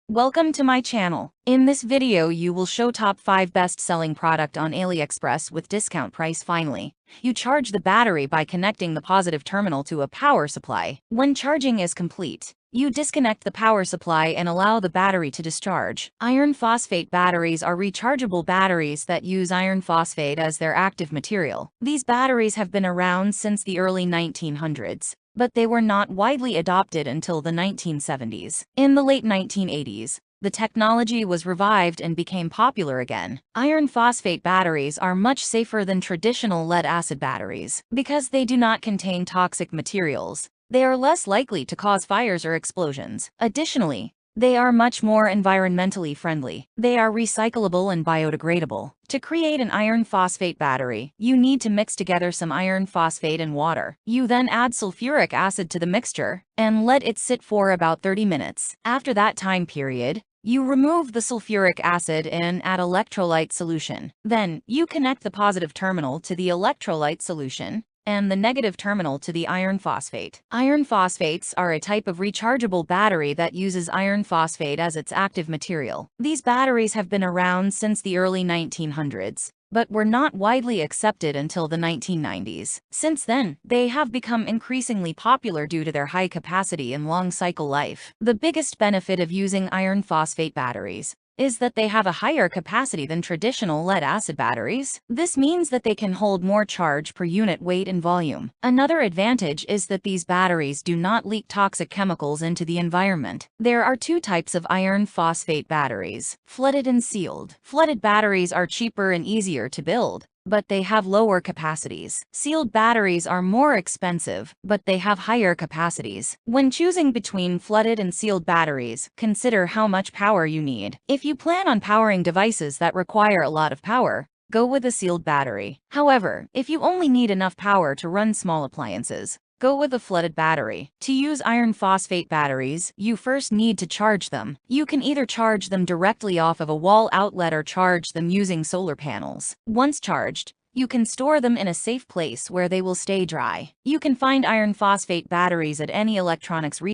Welcome to my channel. In this video you will show top 5 best-selling product on Aliexpress with discount price. Finally, you charge the battery by connecting the positive terminal to a power supply. When charging is complete, you disconnect the power supply and allow the battery to discharge. Iron phosphate batteries are rechargeable batteries that use iron phosphate as their active material. These batteries have been around since the early 1900s. But they were not widely adopted until the 1970s. In the late 1980s, the technology was revived and became popular again. Iron phosphate batteries are much safer than traditional lead-acid batteries. Because they do not contain toxic materials, they are less likely to cause fires or explosions. Additionally, they are much more environmentally friendly. They are recyclable and biodegradable. To create an iron phosphate battery, you need to mix together some iron phosphate and water. You then add sulfuric acid to the mixture and let it sit for about 30 minutes. After that time period, you remove the sulfuric acid and add electrolyte solution. Then, you connect the positive terminal to the electrolyte solution and the negative terminal to the iron phosphate. Iron phosphates are a type of rechargeable battery that uses iron phosphate as its active material. These batteries have been around since the early 1900s, but were not widely accepted until the 1990s. Since then, they have become increasingly popular due to their high capacity and long cycle life. The biggest benefit of using iron phosphate batteries is that they have a higher capacity than traditional lead-acid batteries. This means that they can hold more charge per unit weight and volume. Another advantage is that these batteries do not leak toxic chemicals into the environment. There are two types of iron phosphate batteries: flooded and sealed. Flooded batteries are cheaper and easier to build, but they have lower capacities. Sealed batteries are more expensive, but they have higher capacities. When choosing between flooded and sealed batteries, consider how much power you need. If you plan on powering devices that require a lot of power, go with a sealed battery. However, if you only need enough power to run small appliances, go with a flooded battery. To use iron phosphate batteries, you first need to charge them. You can either charge them directly off of a wall outlet or charge them using solar panels. Once charged, you can store them in a safe place where they will stay dry. You can find iron phosphate batteries at any electronics retailer.